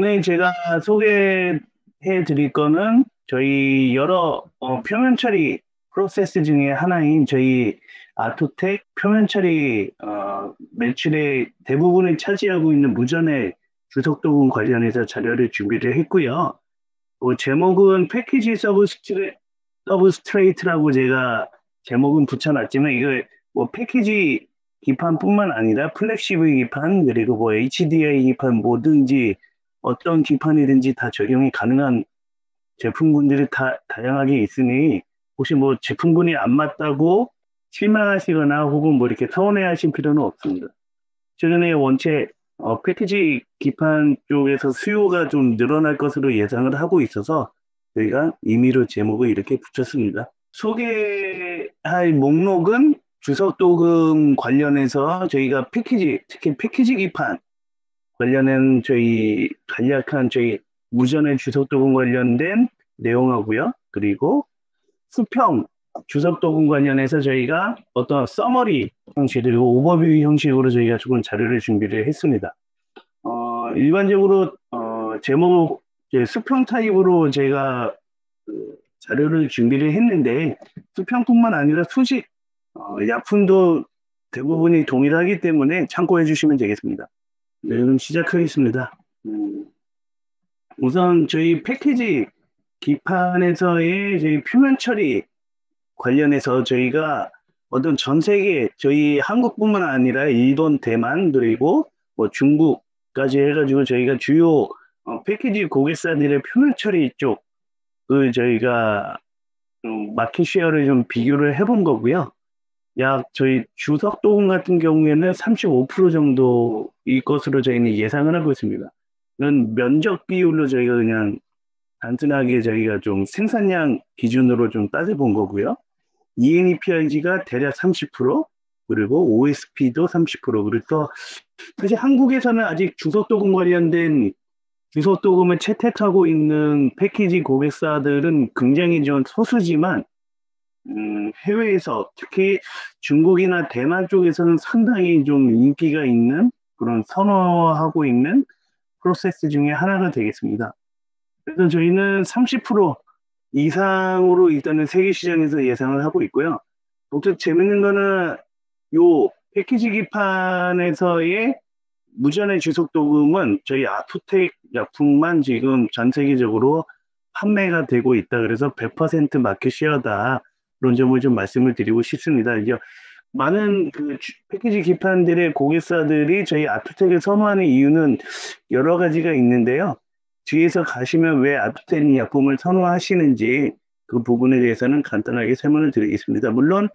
오늘 제가 소개해 드릴 거는 저희 여러 표면 처리 프로세스 중에 하나인 저희 아토텍 표면 처리 매출의 대부분을 차지하고 있는 무전의 주석도금 관련해서 자료를 준비를 했고요. 제목은 패키지 서브스트레이트라고 제가 제목은 붙여놨지만 이거 패키지 기판뿐만 아니라 플렉시브 기판 그리고 HDI 기판 뭐든지 어떤 기판이든지 다 적용이 가능한 제품군들이 다 다양하게 있으니 혹시 제품군이 안 맞다고 실망하시거나 혹은 이렇게 서운해하실 필요는 없습니다. 최근에 원체 패키지 기판 쪽에서 수요가 좀 늘어날 것으로 예상을 하고 있어서 저희가 임의로 제목을 이렇게 붙였습니다. 소개할 목록은 주석도금 관련해서 저희가 특히 패키지 기판 관련한 간략한 저희 무전의 주석도금 관련된 내용하고요. 그리고 수평 주석도금 관련해서 저희가 어떤 서머리 형식으로 오버뷰 형식으로 저희가 조금 자료를 준비를 했습니다. 일반적으로 제목 수평 타입으로 제가 자료를 준비를 했는데 수평뿐만 아니라 수직 약품도 대부분이 동일하기 때문에 참고해 주시면 되겠습니다. 네, 그럼 시작하겠습니다. 우선 저희 패키지 기판에서의 저희 표면 처리 관련해서 저희가 어떤 전 세계 저희 한국뿐만 아니라 일본, 대만 그리고 중국까지 해가지고 저희가 주요 패키지 고객사들의 표면 처리 쪽을 저희가 좀 마켓 쉐어를 좀 비교를 해본 거고요. 약 저희 주석도금 같은 경우에는 35% 정도일 것으로 저희는 예상을 하고 있습니다. 이건 면적 비율로 저희가 그냥 단순하게 저희가 좀 생산량 기준으로 좀 따져본 거고요. ENEPIG가 대략 30%, 그리고 OSP도 30%. 그래서 사실 한국에서는 아직 주석도금 관련된 주석도금을 채택하고 있는 패키지 고객사들은 굉장히 좀 소수지만 해외에서 특히 중국이나 대만 쪽에서는 상당히 좀 인기가 있는 그런 선호하고 있는 프로세스 중에 하나가 되겠습니다. 그래서 저희는 30% 이상으로 일단은 세계 시장에서 예상을 하고 있고요. 또 재밌는 거는 요 패키지 기판에서의 무전의 주석도금은 저희 아토텍 약품만 지금 전 세계적으로 판매가 되고 있다. 그래서 100% 마켓 쉐어다. 그런 점을 좀 말씀을 드리고 싶습니다. 이제 많은 패키지 기판들의 고객사들이 저희 아토텍을 선호하는 이유는 여러 가지가 있는데요. 뒤에서 가시면 왜 아토텍 약품을 선호하시는지 그 부분에 대해서는 간단하게 설명을 드리겠습니다. 물론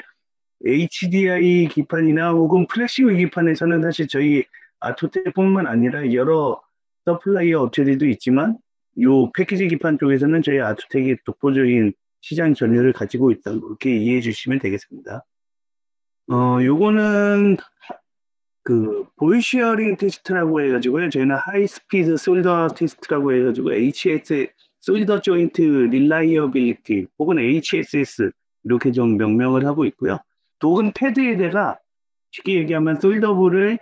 HDI 기판이나 혹은 플렉시브 기판에서는 사실 저희 아토텍뿐만 아니라 여러 서플라이어 업체들도 있지만 이 패키지 기판 쪽에서는 저희 아토텍이 독보적인 시장 전략을 가지고 있다고 그렇게 이해해 주시면 되겠습니다. 요거는 보이시어링 테스트라고 해가지고요. 저희는 하이스피드 솔더 테스트라고 해가지고 HS 솔더 조인트 릴라이어빌리티 혹은 HSS 이렇게 좀 명명을 하고 있고요. 독은 패드에다가 쉽게 얘기하면 솔더볼을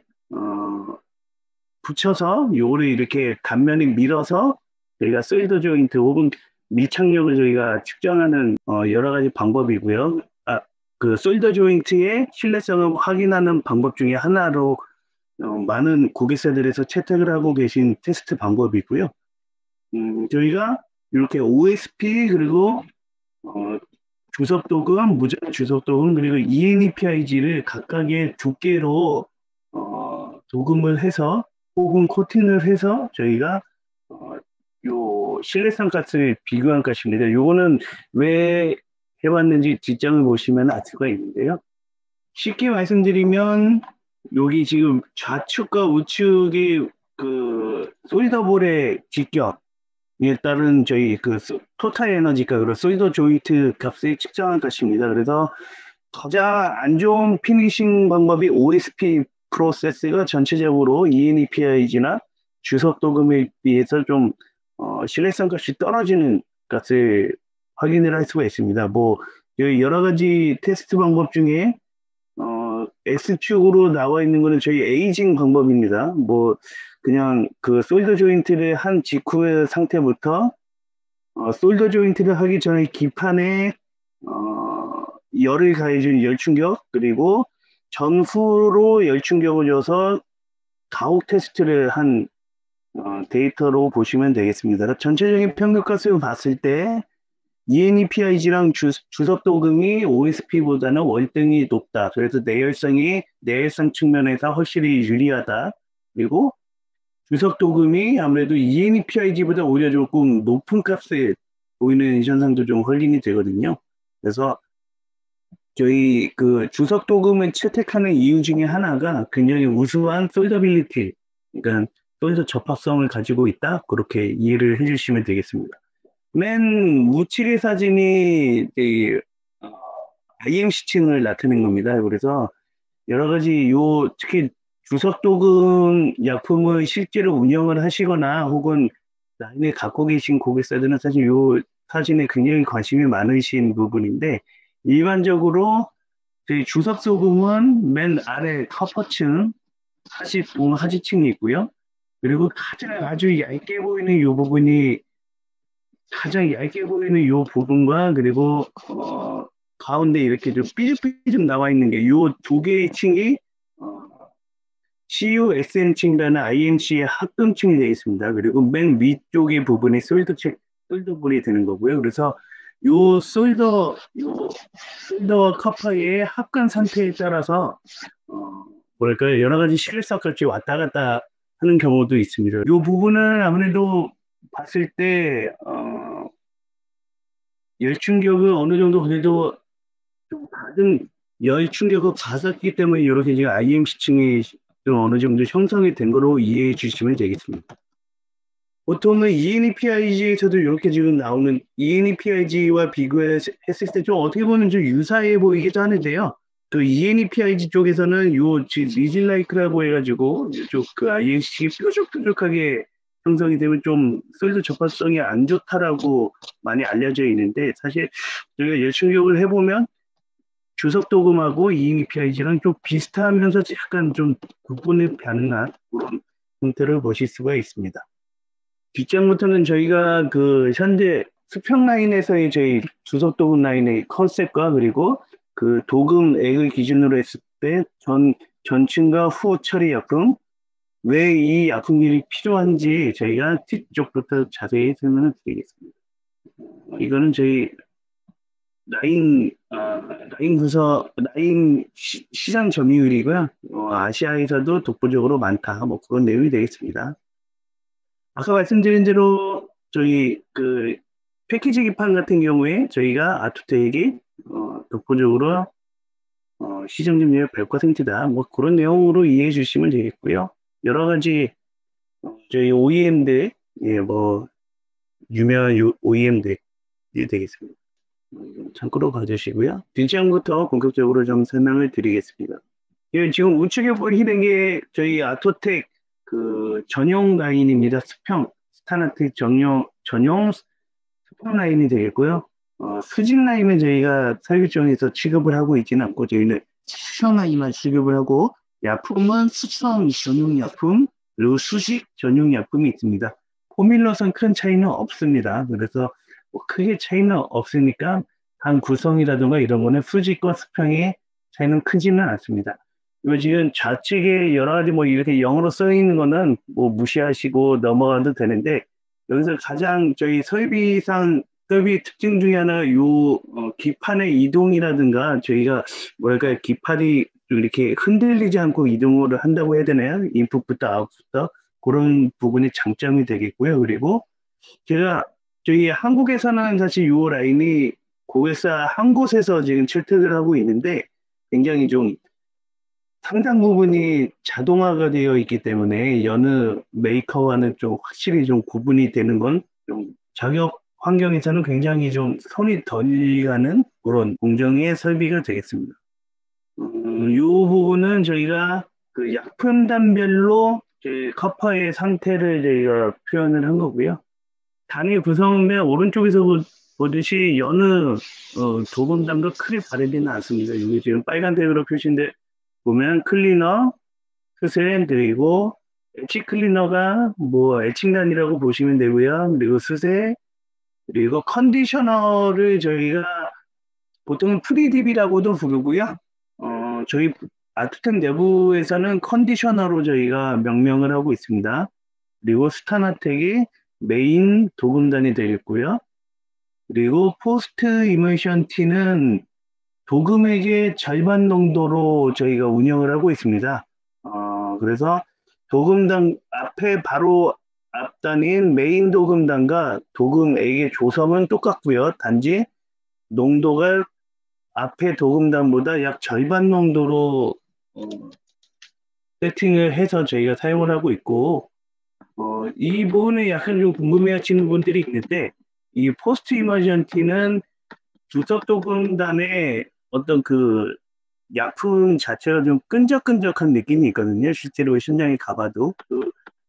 붙여서 요거를 이렇게 간면에 밀어서 저희가 솔더 조인트 혹은 밀착력을 저희가 측정하는 여러 가지 방법이고요. 그 솔더 조인트의 신뢰성을 확인하는 방법 중에 하나로 많은 고객사들에서 채택을 하고 계신 테스트 방법이고요. 저희가 이렇게 OSP 그리고 주석도금, 무전 주석도금 그리고 ENEPIG를 각각의 두께로 도금을 해서 혹은 코팅을 해서 저희가 요 신뢰성 값을 비교한 값입니다. 요거는 왜 해봤는지 뒷장을 보시면 알 수가 있는데요. 쉽게 말씀드리면 여기 지금 좌측과 우측의 솔더볼의 직경에 따른 저희 토탈 에너지가 그리고 솔더 조인트 값을 측정한 값입니다. 그래서 가장 안 좋은 피니싱 방법이 OSP 프로세스가 전체적으로 ENEPIG나 주석도금에 비해서 좀 신뢰성 값이 떨어지는 값을 확인을 할 수가 있습니다. 여러 가지 테스트 방법 중에 S축으로 나와 있는 거는 저희 에이징 방법입니다. 뭐 그냥 그 솔더 조인트를 한 직후의 상태부터 솔더 조인트를 하기 전에 기판에 열을 가해준 열충격, 그리고 전후로 열충격을 줘서 가혹 테스트를 한 데이터로 보시면 되겠습니다. 전체적인 평균가스를 봤을 때 ENEPIG랑 주석도금이 OSP보다는 월등히 높다. 그래서 내열성 측면에서 확실히 유리하다. 그리고 주석도금이 아무래도 ENEPIG보다 오히려 조금 높은 값에 보이는 현상도 좀 확인이 되거든요. 그래서 저희 그 주석도금을 채택하는 이유 중에 하나가 굉장히 우수한 솔더빌리티, 그러니까 솔더 접합성을 가지고 있다. 그렇게 이해를 해주시면 되겠습니다. 맨 우측의 사진이 IMC층을 나타낸 겁니다. 그래서 여러 가지 특히 주석도금 약품을 실제로 운영을 하시거나 혹은 라인을 갖고 계신 고객사들은 사실 요 사진에 굉장히 관심이 많으신 부분인데, 일반적으로 저희 주석도금은 맨 아래 커퍼층, 하지층이 있고요. 그리고 아주 얇게 보이는 이 부분이 가장 얇게 보이는 이 부분과, 그리고 가운데 이렇게 좀 삐죽삐죽 나와 있는 게 이 두 개의 층이 CUSM층이라는 IMC의 합금층이 되어 있습니다. 그리고 맨 위쪽의 부분이 솔더분이 되는 거고요. 그래서 요 솔더 커퍼의 합금 상태에 따라서 뭐랄까요, 여러 가지 실석같이 왔다 갔다 하는 경우도 있습니다. 이 부분은 아무래도 봤을 때 열 충격을 어느 정도 그래도 좀 받은 열 충격을 받았기 때문에 이렇게 지금 IMC층이 좀 어느 정도 형성이 된 거로 이해해 주시면 되겠습니다. 보통은 ENEPIG에서도 이렇게 지금 나오는 ENEPIG와 비교했을 때 좀 어떻게 보면 좀 유사해 보이기도 하는데요. 그 ENEPIG 쪽에서는 리질라이크라고 해가지고 그 IMC 뾰족뾰족하게 형성이 되면 좀 솔더 접합성이 안 좋다라고 많이 알려져 있는데, 사실 저희가 열충격을 해보면 주석도금하고 ENEPIG랑 좀 비슷하면서 약간 좀 구분이 가능한 그런 형태를 보실 수가 있습니다. 뒷장부터는 저희가 그 현재 수평 라인에서의 저희 주석도금 라인의 컨셉과, 그리고 그 도금액을 기준으로 했을 때 전층과 후 처리 약품, 왜 이 약품들이 필요한지 저희가 뒤쪽부터 자세히 설명을 드리겠습니다. 이거는 저희 라인 시장 점유율이고요. 아시아에서도 독보적으로 많다. 뭐 그런 내용이 되겠습니다. 아까 말씀드린 대로 저희 그 패키지 기판 같은 경우에 저희가 아토텍이 독보적으로 시장 점유율 100%다. 뭐 그런 내용으로 이해해 주시면 되겠고요. 여러 가지 저희 OEM들, 뭐 유명한 OEM들이 되겠습니다. 참고로 봐주시고요. 뒷장부터 본격적으로 좀 설명을 드리겠습니다. 지금 우측에 보이는 게 저희 아토텍 그 전용 라인입니다. 스타나틱 전용 스폰 라인이 되겠고요. 수직 라인은 저희가 설계정에서 취급을 하고 있지는 않고, 저희는 수평 라인만 취급을 하고, 약품은 수평 전용 약품, 그리고 수직 전용 약품이 있습니다. 포뮬러선 큰 차이는 없습니다. 그래서 뭐 크게 차이는 없으니까 단 구성이라든가 이런 거는 수직과 수평의 차이는 크지는 않습니다. 이거 지금 좌측에 여러 가지 뭐 이렇게 영어로 써 있는 거는 뭐 무시하시고 넘어가도 되는데, 여기서 가장 저희 설비 특징 중에 하나 기판의 이동이라든가, 저희가 뭐랄까 기판이 이렇게 흔들리지 않고 이동을 한다고 해야 되나요? 인풋부터 아웃부터 그런 부분이 장점이 되겠고요. 그리고 저희 한국에서는 사실 이 라인이 고객사 한 곳에서 지금 채택을 하고 있는데, 굉장히 좀 상당 부분이 자동화가 되어 있기 때문에 여느 메이커와는 좀 확실히 좀 구분이 되는 건 좀 작업 환경에서는 굉장히 좀 손이 덜 가는 그런 공정의 설비가 되겠습니다. 이 부분은 저희가 그 약품단별로 커퍼의 상태를 저희가 표현을 한 거고요. 단위 구성은 오른쪽에서 보듯이 여느 도금단도 크게 다르지는 않습니다. 여기 지금 빨간색으로 표시인데 보면 클리너, 수세, 그리고 엣지 클리너가 뭐 애칭단이라고 보시면 되고요. 그리고 수세, 그리고 컨디셔너를 저희가 보통은 프리딥이라고도 부르고요. 저희 아트템 내부에서는 컨디셔너로 저희가 명명을 하고 있습니다. 그리고 스타나텍이 메인 도금단이 되겠고요. 그리고 포스트 이머션 티는 도금액의 절반 농도로 저희가 운영을 하고 있습니다. 그래서 도금단 앞에 바로 앞단인 메인 도금단과 도금액의 조성은 똑같고요. 단지 농도가 앞에 도금단보다 약 절반 농도로 세팅을 해서 저희가 사용을 하고 있고, 이 부분에 약간 좀 궁금해 하시는 분들이 있는데, 이 포스트 이머전티는 주석 도금단의 어떤 그 약품 자체가 좀 끈적끈적한 느낌이 있거든요. 실제로 현장에 가봐도.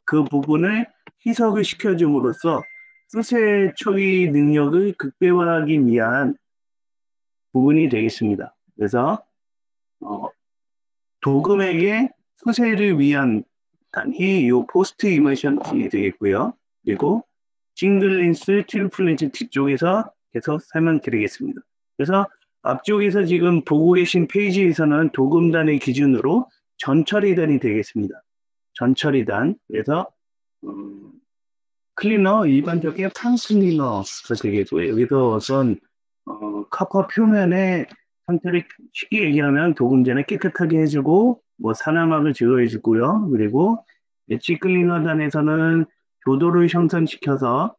그 부분을 희석을 시켜줌으로써 수세 처리 능력을 극대화하기 위한 부분이 되겠습니다. 그래서 도금액의 수세를 위한 단위 이 포스트 이머션이 되겠고요. 그리고 싱글린스 트리플린스 뒤쪽에서 계속 설명드리겠습니다. 그래서 앞쪽에서 지금 보고 계신 페이지에서는 도금단의 기준으로 전처리단이 되겠습니다. 전처리단. 그래서 클리너, 일반적인 탕스 클리너가 되겠고요. 여기서 우선 카퍼 표면의 상태를 쉽게 얘기하면 도금제는 깨끗하게 해주고 뭐 산화막을 제거해주고요. 그리고 엣지 클리너단에서는 교도를 형성시켜서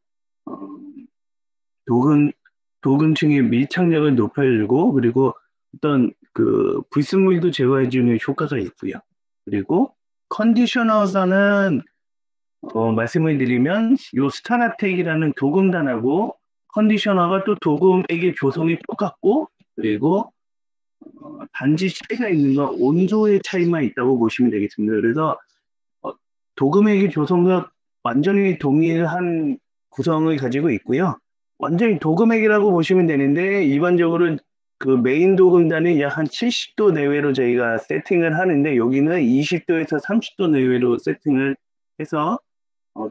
도금층의 밀착력을 높여주고 그리고 어떤 그 불순물도 제거해주는 효과가 있고요. 그리고 컨디셔너단은 말씀을 드리면 이 스타나텍이라는 도금단하고 컨디셔너가 또 도금액의 조성이 똑같고 그리고 단지 차이가 있는 건 온도의 차이만 있다고 보시면 되겠습니다. 그래서 도금액의 조성과 완전히 동일한 구성을 가지고 있고요. 완전히 도금액이라고 보시면 되는데 일반적으로 그 메인 도금단이 약 한 70도 내외로 저희가 세팅을 하는데 여기는 20도에서 30도 내외로 세팅을 해서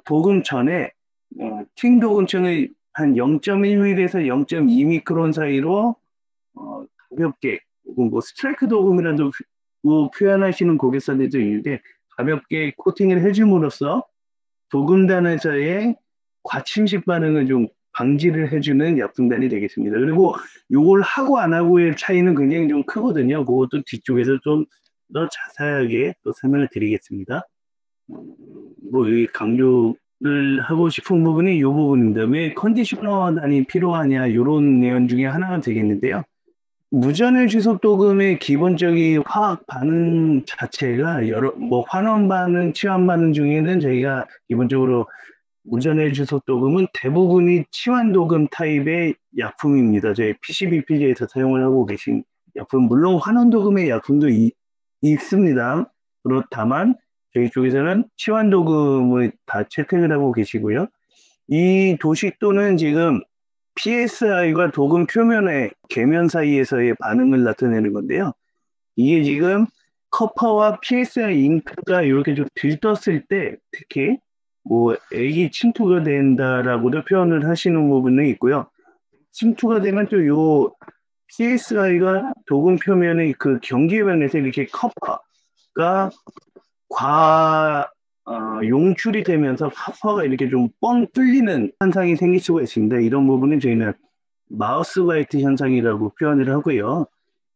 도금 전에 팅 도금층을 한 0.1mm에서 0.2미크론 사이로 가볍게 혹은 뭐 스트라이크 도금이라도 표현하시는 고객사들도 있는데 가볍게 코팅을 해줌으로써 도금단에서의 과침식 반응을 좀 방지를 해주는 약품단이 되겠습니다. 그리고 이걸 하고 안 하고의 차이는 굉장히 좀 크거든요. 그것도 뒤쪽에서 좀 더 자세하게 또 설명을 드리겠습니다. 뭐 강조를 하고 싶은 부분이 이 부분입니다. 왜 컨디셔너단이 필요하냐 이런 내용 중에 하나가 되겠는데요. 무전의 주석 도금의 기본적인 화학 반응 자체가 뭐 환원 반응, 치환 반응 중에는 저희가 기본적으로 무전의 주석 도금은 대부분이 치환 도금 타입의 약품입니다. 저희 PCBPG에서 사용을 하고 계신 약품, 물론 환원 도금의 약품도 있습니다. 그렇다만 저희 쪽에서는 치환 도금을 다 채택을 하고 계시고요. 이 도식도는 지금 PSI가 도금 표면의 계면 사이에서의 반응을 나타내는 건데요. 이게 지금 커퍼와 PSI 잉크가 이렇게 좀 들떴을 때 특히 뭐 액이 침투가 된다라고도 표현을 하시는 부분이 있고요. 침투가 되면 또 요 PSI가 도금 표면의 그 경계면에서 이렇게 커퍼가 용출이 되면서 커퍼가 이렇게 좀 뻥 뚫리는 현상이 생길 수가 있습니다. 이런 부분은 저희는 마우스 바이트 현상이라고 표현을 하고요.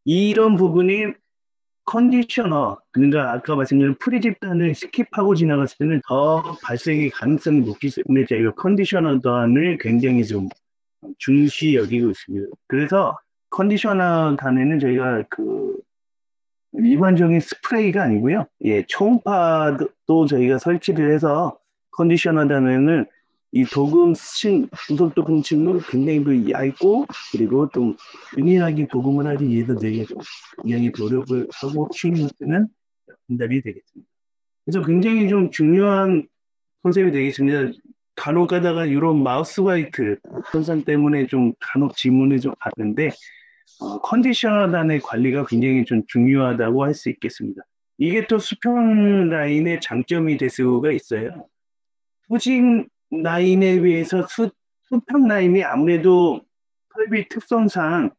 이런 부분이 컨디셔너, 그러니까 아까 말씀드린 프리집단을 스킵하고 지나갔을 때는 더 발생의 가능성이 높기 때문에 저희가 컨디셔너단을 굉장히 좀 중시 여기고 있습니다. 그래서 컨디셔너 단에는 저희가 그 일반적인 스프레이가 아니고요. 예, 초음파도 저희가 설치를 해서 컨디셔너 단에는 이 도금층, 구석 도금층은 굉장히 그 얇고 그리고 좀 균일하게 도금을 하기 위해서 저희가 굉장히 노력을 하고 취임하는 분답이 되겠습니다. 그래서 굉장히 좀 중요한 컨셉이 되겠습니다. 간혹 가다가 이런 마우스 화이트 현상 때문에 좀 간혹 질문을 좀 받는데 컨디셔너단의 관리가 굉장히 좀 중요하다고 할 수 있겠습니다. 이게 또 수평 라인의 장점이 될 수가 있어요. 수직 라인에 비해서 수평 라인이 아무래도 설비 특성상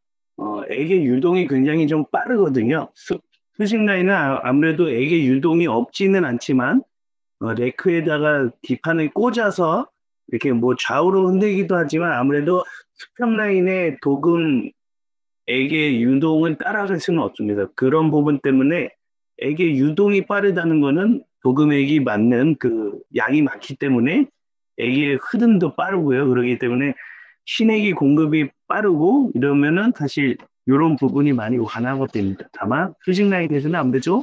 액의 유동이 굉장히 좀 빠르거든요. 수직 라인은 아무래도 액의 유동이 없지는 않지만 레크에다가 뒷판을 꽂아서 이렇게 뭐 좌우로 흔들기도 하지만 아무래도 수평 라인의 도금 액의 유동을 따라갈 수는 없습니다. 그런 부분 때문에 액의 유동이 빠르다는 거는 도금액이 맞는 그 양이 많기 때문에 액의 흐름도 빠르고요. 그렇기 때문에 신액이 공급이 빠르고 이러면은 사실 이런 부분이 많이 완화가 됩니다. 다만 수직 라인에서는 아무래도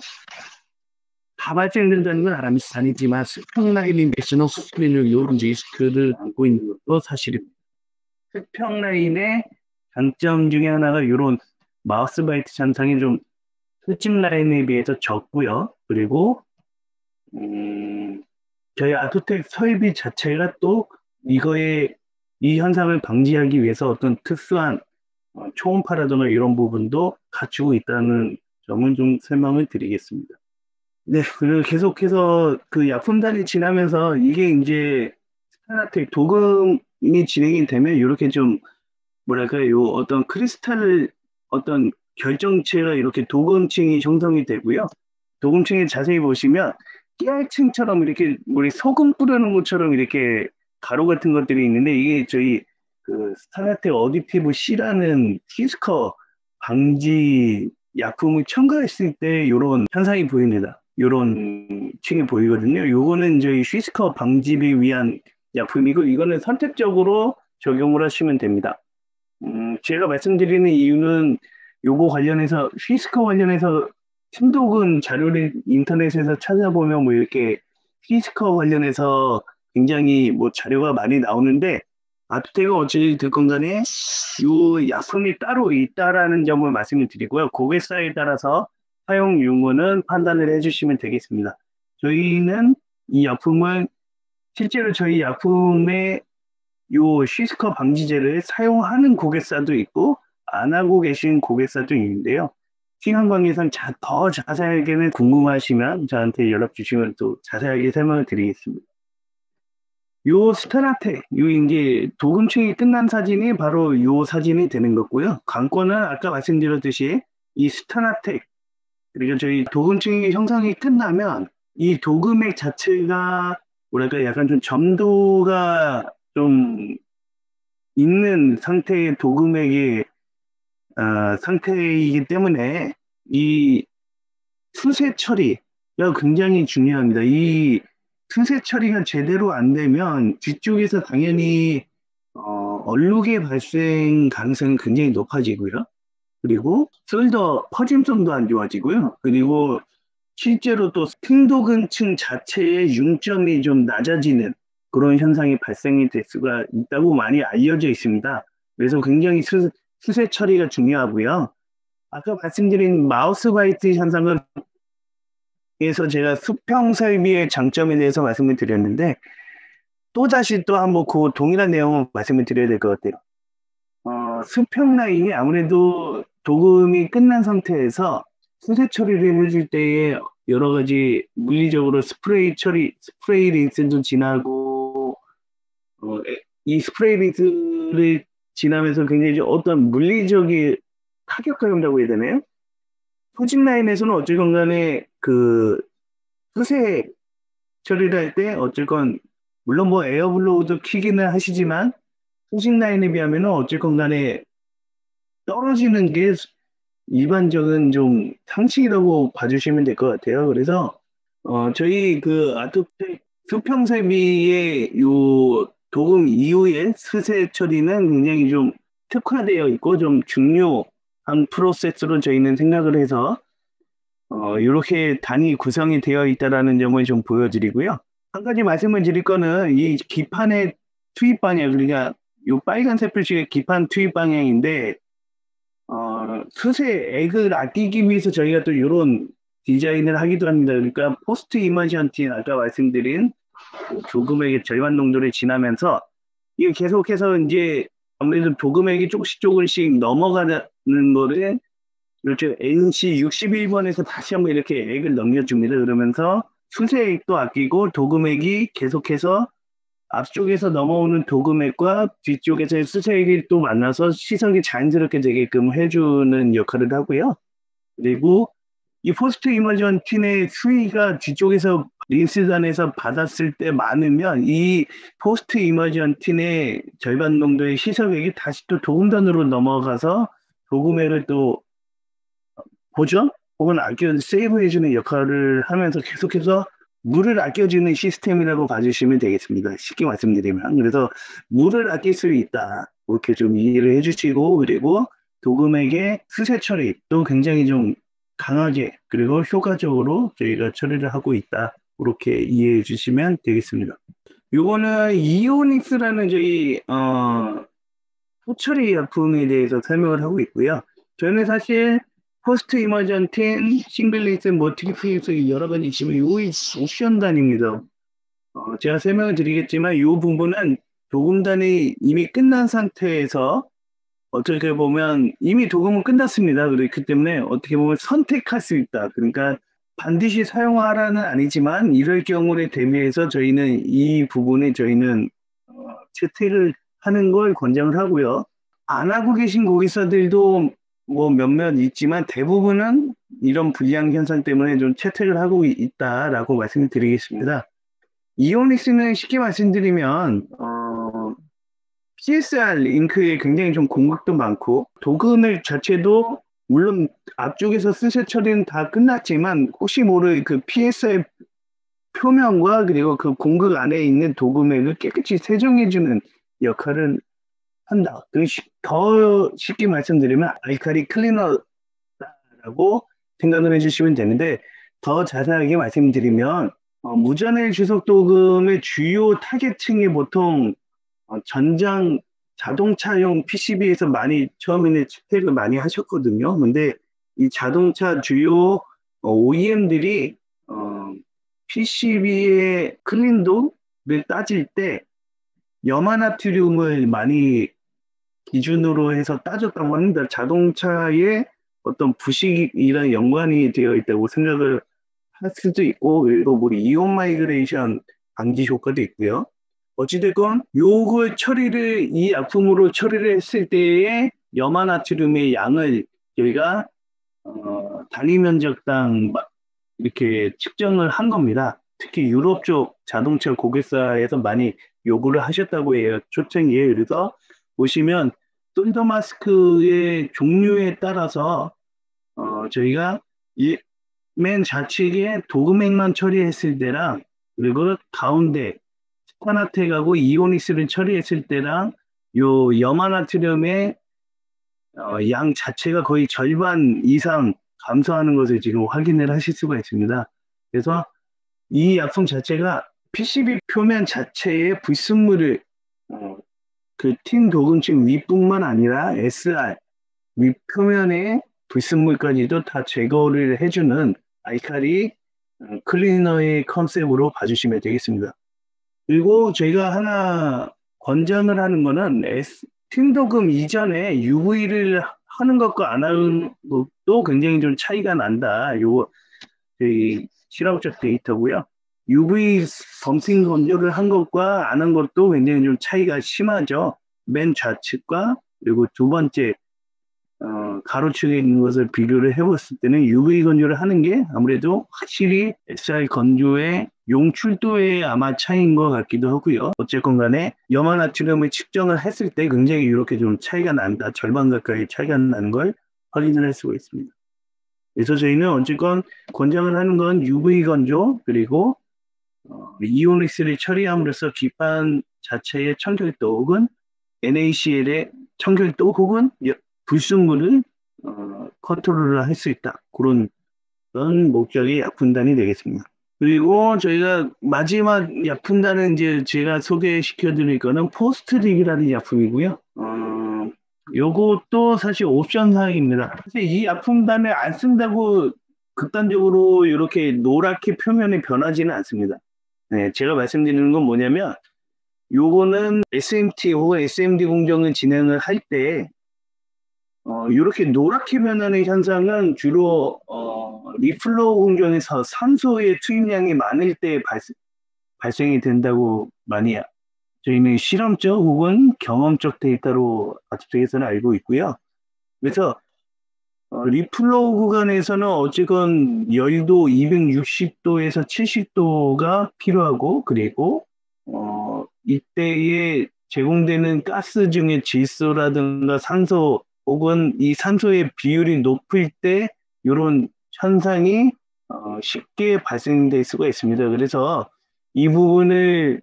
다 발생된다는 건 아니지만 수평 라인이 내시는 수수료를 이런 리스크를 안고 있는 것도 사실입니다. 수평 라인의 장점 중에 하나가 이런 마우스 바이트 잔상이 좀 수직 라인에 비해서 적고요. 그리고 저희 아토텍 설비 자체가 또 이 현상을 방지하기 위해서 어떤 특수한 초음파라든가 이런 부분도 갖추고 있다는 점을 좀 설명을 드리겠습니다. 네, 그리고 계속해서 그 약품단이 지나면서 이게 이제 스타나텍 도금이 진행이 되면 이렇게 좀 뭐랄까요, 요 어떤 크리스탈 어떤 결정체가 이렇게 도금층이 형성이 되고요. 도금층에 자세히 보시면 깨알층처럼 이렇게 우리 소금 뿌려놓은 것처럼 이렇게 가루 같은 것들이 있는데 이게 저희 그 스타나텍 어디티브 C라는 히스커 방지 약품을 첨가했을 때 이런 현상이 보입니다. 이런 층이 보이거든요. 요거는 저희 휘스커 방지를 위한 약품이고 이거는 선택적으로 적용을 하시면 됩니다. 제가 말씀드리는 이유는 요거 관련해서 휘스커 관련해서 심도근 자료를 인터넷에서 찾아보면 뭐 이렇게 휘스커 관련해서 굉장히 뭐 자료가 많이 나오는데 아토텍은 어찌 됐건 간에 요 약품이 따로 있다라는 점을 말씀을 드리고요. 고객사에 따라서 사용 유무는 판단을 해주시면 되겠습니다. 저희는 이 약품을 실제로 저희 약품의 요 시스커 방지제를 사용하는 고객사도 있고 안 하고 계신 고객사도 있는데요. 시간 관계상 더 자세하게는 궁금하시면 저한테 연락 주시면 또 자세하게 설명을 드리겠습니다. 요 스타나텍, 요 이제 도금층이 끝난 사진이 바로 요 사진이 되는 거고요. 관건은 아까 말씀드렸듯이 이 스타나텍 그리고 저희 도금층이 형성이 끝나면 이 도금액 자체가 뭐랄까 약간 좀 점도가 좀 있는 상태의 도금액이 상태이기 때문에 이 수세 처리가 굉장히 중요합니다. 이 수세 처리가 제대로 안 되면 뒤쪽에서 당연히 얼룩의 발생 가능성이 굉장히 높아지고요. 그리고 솔더 퍼짐성도 안 좋아지고요. 그리고 실제로 또 승도근층 자체의 융점이 좀 낮아지는 그런 현상이 발생이 될 수가 있다고 많이 알려져 있습니다. 그래서 굉장히 수세 처리가 중요하고요. 아까 말씀드린 마우스 바이트 현상은 에서 제가 수평 설비의 장점에 대해서 말씀을 드렸는데 또다시 또 한번 그 동일한 내용을 말씀을 드려야 될 것 같아요. 수평 라인이 아무래도 도금이 끝난 상태에서 수세 처리를 해줄 때에 여러 가지 물리적으로 스프레이 린스도 지나고, 이 스프레이 린스를 지나면서 굉장히 어떤 물리적인 타격감이 온다고 해야 되나요? 수직 라인에서는 어쨌건 간에 그 수세 처리를 할 때 어쨌건 물론 뭐 에어블로우도 키기는 하시지만 수직 라인에 비하면 어쨌건 간에 떨어지는 게 일반적인 좀 상식이라고 봐주시면 될 것 같아요. 그래서 저희 그 아토텍 수평세비의 요 도금 이후의 수세 처리는 굉장히 좀 특화되어 있고 좀 중요한 프로세스로 저희는 생각을 해서 이렇게 단위 구성이 되어 있다라는 점을 좀 보여드리고요. 한 가지 말씀을 드릴 거는 이 기판의 투입 방향, 그러니까 요 빨간색 표시의 기판 투입 방향인데 수세액을 아끼기 위해서 저희가 또 이런 디자인을 하기도 합니다. 그러니까 포스트 이머전티 아까 말씀드린 조금의 절반 농도를 지나면서 이게 계속해서 이제 아무래도 도금액이 조금씩 넘어가는 거를 이렇게 NC 61번에서 다시 한번 이렇게 액을 넘겨줍니다. 그러면서 수세액도 아끼고 도금액이 계속해서 앞쪽에서 넘어오는 도금액과 뒤쪽에서의 수세액이 또 만나서 시석이 자연스럽게 되게끔 해주는 역할을 하고요. 그리고 이 포스트 이머전 틴의 수위가 뒤쪽에서 린스단에서 받았을 때 많으면 이 포스트 이머전 틴의 절반 정도의 시석액이 다시 또 도금단으로 넘어가서 도금액을 또 보존 혹은 아껴 세이브해주는 역할을 하면서 계속해서 물을 아껴주는 시스템이라고 봐주시면 되겠습니다. 쉽게 말씀드리면. 그래서 물을 아낄 수 있다. 이렇게 좀 이해를 해주시고, 그리고 도금액의 수세 처리도 굉장히 좀 강하게 그리고 효과적으로 저희가 처리를 하고 있다. 이렇게 이해해 주시면 되겠습니다. 요거는 이오닉스라는 저희 호처리 약품에 대해서 설명을 하고 있고요. 저는 사실 포스트 이머전틴, 싱글레이스, 모티피에서 여러 가지 있지만 요이 옵션단입니다. 제가 설명을 드리겠지만 이 부분은 도금단이 이미 끝난 상태에서 어떻게 보면 이미 도금은 끝났습니다. 그렇기 때문에 어떻게 보면 선택할 수 있다. 그러니까 반드시 사용하라는 아니지만 이럴 경우에 대비해서 저희는 이 부분에 저희는 채택을 하는 걸 권장을 하고요. 안 하고 계신 고객사들도 뭐 몇몇 있지만 대부분은 이런 불량 현상 때문에 좀 채택을 하고 있다라고 말씀을 드리겠습니다. 이오닉스는 쉽게 말씀드리면 CSR 잉크에 굉장히 좀 공급도 많고 도금을 자체도 물론 앞쪽에서 수세 처리는 다 끝났지만 혹시 모를 그 PSR 표면과 그리고 그 공급 안에 있는 도금액을 깨끗이 세정해주는 역할을 한다. 더 쉽게 말씀드리면 알카리 클리너라고 생각을 해주시면 되는데 더 자세하게 말씀드리면 무전의 주석 도금의 주요 타겟층이 보통 전장 자동차용 PCB에서 많이 처음에는 채택을 많이 하셨거든요. 근데 이 자동차 주요 OEM들이 PCB의 클린도를 따질 때 염화나트륨을 많이 기준으로 해서 따졌다고 합니다. 자동차의 어떤 부식이랑 연관이 되어 있다고 생각을 할 수도 있고, 그리고 우리 이온 마이그레이션 방지 효과도 있고요. 어찌됐건 요걸 처리를 이 약품으로 처리를 했을 때의 염화나트륨의 양을 저희가 단위 면적당 이렇게 측정을 한 겁니다. 특히 유럽 쪽 자동차 고객사에서 많이 요구를 하셨다고 해요. 초창기에. 그래서 보시면 솔더 마스크의 종류에 따라서 저희가 이 맨 좌측에 도금액만 처리했을 때랑 그리고 가운데 스파나텍하고 이오닉스를 처리했을 때랑 요 염화나트륨의 양 자체가 거의 절반 이상 감소하는 것을 지금 확인을 하실 수가 있습니다. 그래서 이 약품 자체가 PCB 표면 자체의 불순물을 그 틴 도금층 윗뿐만 아니라 SR 윗표면의 불순물까지도 다 제거를 해주는 알카리 클리너의 컨셉으로 봐주시면 되겠습니다. 그리고 저희가 하나 권장을 하는 거는 틴 도금 이전에 UV를 하는 것과 안 하는 것도 굉장히 좀 차이가 난다. 요 저희 실험적 데이터고요. UV 범싱 건조를 한 것과 안 한 것도 굉장히 좀 차이가 심하죠. 맨 좌측과 그리고 두 번째 가로축에 있는 것을 비교를 해봤을 때는 UV 건조를 하는 게 아무래도 확실히 SR 건조의 용출도에 아마 차이인 것 같기도 하고요. 어쨌건 간에 염화나트륨을 측정을 했을 때 굉장히 이렇게 좀 차이가 난다. 절반 가까이 차이가 나는 걸 확인을 할 수가 있습니다. 그래서 저희는 어쨌건 권장을 하는 건 UV 건조 그리고 이오닉스를 처리함으로써 기판 자체의 청결도 혹은 NaCl의 청결도 혹은 불순물을 컨트롤을 할 수 있다. 그런 목적의 약품단이 되겠습니다. 그리고 저희가 마지막 약품단은 이제 제가 소개시켜 드릴 거는 포스트릭이라는 약품이고요. 요것도 사실 옵션 사항입니다. 사실 이 약품단을 안 쓴다고 극단적으로 이렇게 노랗게 표면이 변하지는 않습니다. 네, 제가 말씀드리는 건 뭐냐면 요거는 SMT 혹은 SMD 공정을 진행을 할 때, 이렇게 노랗게 변하는 현상은 주로 리플로우 공정에서 산소의 투입량이 많을 때 발생이 된다고 많이 저희는 실험적 혹은 경험적 데이터로 아트텍에서는 알고 있고요. 그래서 리플로우 구간에서는 어쨌건 열도 260도에서 70도가 필요하고, 그리고 이때에 제공되는 가스 중에 질소라든가 산소 혹은 이 산소의 비율이 높을 때 이런 현상이 쉽게 발생될 수가 있습니다. 그래서 이 부분을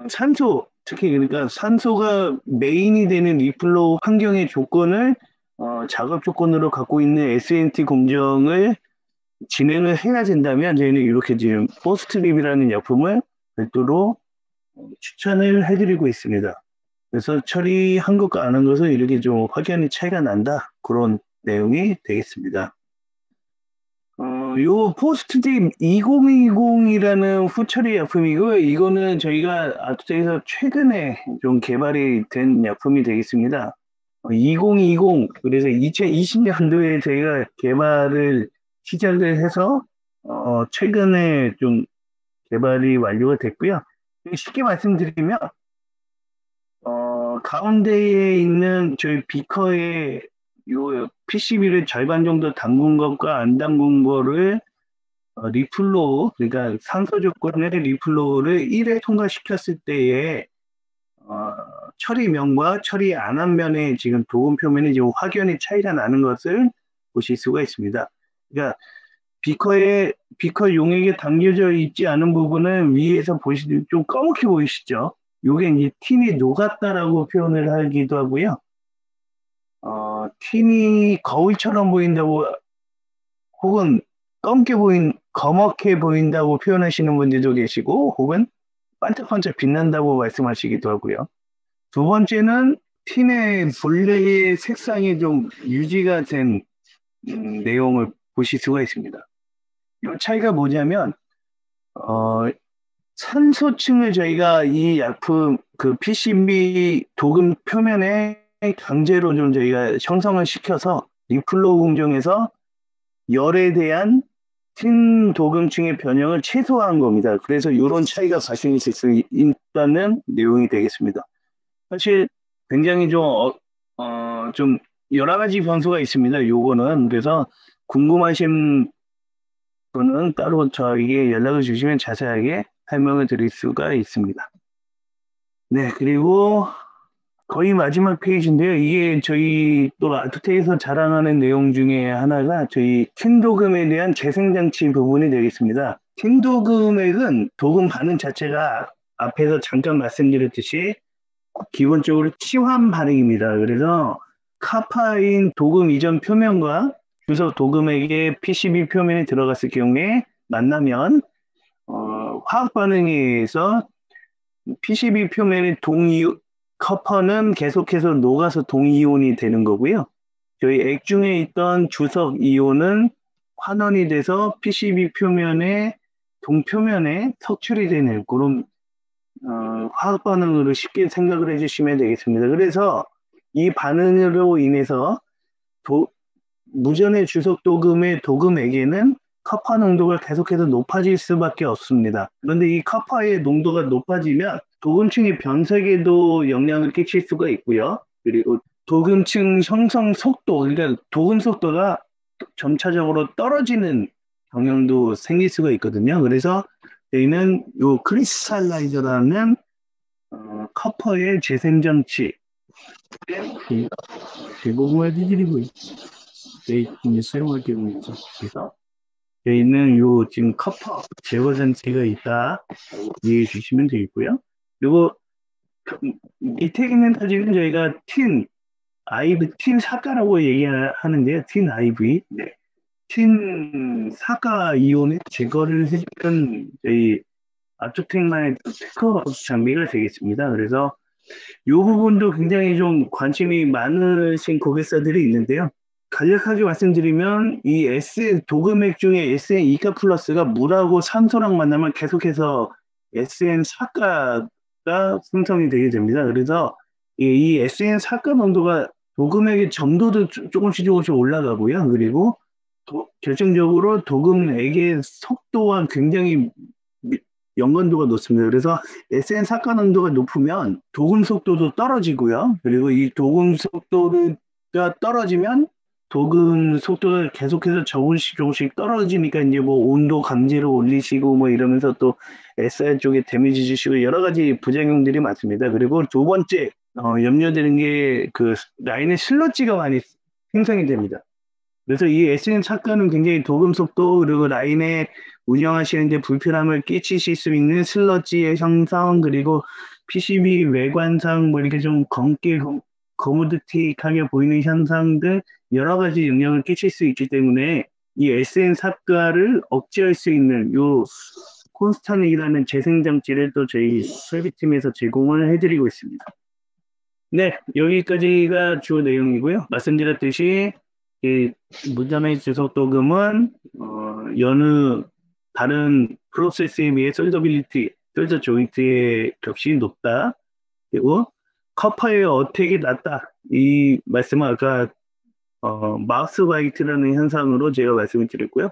산소, 특히 그러니까 산소가 메인이 되는 리플로우 환경의 조건을 작업 조건으로 갖고 있는 SNT 공정을 진행을 해야 된다면 저희는 이렇게 지금 포스트립이라는 약품을 별도로 추천을 해드리고 있습니다. 그래서 처리한 것과 안 한 것은 이렇게 좀 확연히 차이가 난다. 그런 내용이 되겠습니다. 요 포스트립 2020이라는 후처리 약품이고, 이거는 저희가 아트텍에서 최근에 좀 개발이 된 약품이 되겠습니다. 2020, 그래서 2020년도에 저희가 개발을 시작을 해서, 최근에 좀 개발이 완료가 됐고요. 쉽게 말씀드리면, 가운데에 있는 저희 비커에 요 PCB를 절반 정도 담근 것과 안 담근 거를 리플로우, 그러니까 산소 조건의 리플로우를 1회 통과시켰을 때에 처리면과 처리 안 한 면에 지금 도금 표면이 지금 확연히 차이가 나는 것을 보실 수가 있습니다. 그러니까 비커 용액에 담겨져 있지 않은 부분은 위에서 보시면 좀 검게 보이시죠? 요게 이제 틴이 녹았다라고 표현을 하기도 하고요. 틴이 거울처럼 보인다고, 혹은 검게 보인다고 표현하시는 분들도 계시고, 혹은 반짝반짝 빛난다고 말씀하시기도 하고요. 두 번째는 틴의 본래의 색상이 좀 유지가 된 내용을 보실 수가 있습니다. 이 차이가 뭐냐면, 산소층을 저희가 이 약품, 그 PCB 도금 표면에 강제로 좀 저희가 형성을 시켜서 리플로우 공정에서 열에 대한 틴 도금층의 변형을 최소화한 겁니다. 그래서 이런 차이가 발생할 수 있다는 내용이 되겠습니다. 사실 굉장히 좀 여러 가지 변수가 있습니다. 요거는. 그래서 궁금하신 분은 따로 저에게 연락을 주시면 자세하게 설명을 드릴 수가 있습니다. 네, 그리고 거의 마지막 페이지인데요. 이게 저희 또 아트텍에서 자랑하는 내용 중에 하나가 저희 틴도금에 대한 재생장치 부분이 되겠습니다. 틴도금액은 도금 반응 자체가 앞에서 잠깐 말씀드렸듯이 기본적으로 치환 반응입니다. 그래서 카파인 도금 이전 표면과 주석 도금액의 PCB 표면에 들어갔을 경우에 만나면 화학 반응에 의해서 PCB 표면의 커퍼는 계속해서 녹아서 동이온이 되는 거고요. 저희 액 중에 있던 주석 이온은 환원이 돼서 PCB 표면의 동표면에 석출이 되는 그런 화학 반응으로 쉽게 생각을 해주시면 되겠습니다. 그래서 이 반응으로 인해서 무전의 주석 도금의 도금액에는 커파 농도가 계속해서 높아질 수밖에 없습니다. 그런데 이 커파의 농도가 높아지면 도금층의 변색에도 영향을 끼칠 수가 있고요. 그리고 도금층 형성 속도, 그러니까 도금 속도가 점차적으로 떨어지는 경향도 생길 수가 있거든요. 그래서 저희는 이 크리스탈라이저라는 커퍼의 재생장치 대부분의 디지리고 이제 사용할 경우 있죠. 그래서 저희는 요 지금 커퍼 제거 장치가 있다 이해해 주시면 되겠고요. 그리고 밑에 있는 사진은 저희가 틴 사가라고 얘기하는데요. 틴 IV. 네. 틴 사가 이온의 제거를 해주는 저희 아트텍만의 특허 장비가 되겠습니다. 그래서 이 부분도 굉장히 좀 관심이 많으신 고객사들이 있는데요. 간략하게 말씀드리면 이 도금액 중에 SN2가 플러스가 물하고 산소랑 만나면 계속해서 SN4가 생성이 되게 됩니다. 그래서 이 SN 삭감 농도가 도금액의 점도도 조금씩 올라가고요. 그리고 결정적으로 도금액의 속도와 굉장히 연관도가 높습니다. 그래서 SN 삭감 농도가 높으면 도금 속도도 떨어지고요. 그리고 이 도금 속도가 떨어지면 도금 속도가 계속해서 조금씩 떨어지니까 이제 뭐 온도 감지를 올리시고 뭐 이러면서 또 SR 쪽에 데미지 주시고 여러 가지 부작용들이 많습니다. 그리고 두 번째 염려되는 게 그 라인의 슬러지가 많이 생성이 됩니다. 그래서 이 SN 착가는 굉장히 도금 속도 그리고 라인에 운영하시는데 불편함을 끼치실 수 있는 슬러지의 형성 그리고 PCB 외관상 뭐 이렇게 좀 검게 거무드틱하게 보이는 현상들 여러 가지 영향을 끼칠 수 있기 때문에 이 SN 삭가를 억제할 수 있는 요 콘스탄이라는 재생 장치를 또 저희 설비팀에서 제공을 해드리고 있습니다. 네, 여기까지가 주요 내용이고요. 말씀드렸듯이 이 문자매 주석 도금은 여느 다른 프로세스에 비해 솔더빌리티, 솔더 조인트의 격식이 높다. 그리고 커퍼의 어택이 낮다. 이 말씀은 아까 마우스 바이트라는 현상으로 제가 말씀을 드렸고요.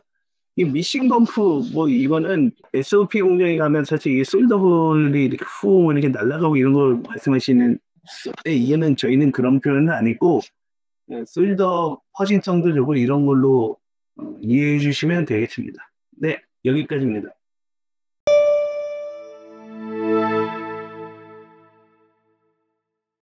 이 미싱 범프 뭐 이거는 SOP 공장에 가면 사실 이 솔더볼이 이렇게 후 이렇게 날아가고 이런 걸 말씀하시는 이해는 저희는 그런 표현은 아니고 솔더 퍼진성도 좋고 이런 걸로 이해해 주시면 되겠습니다. 네, 여기까지입니다.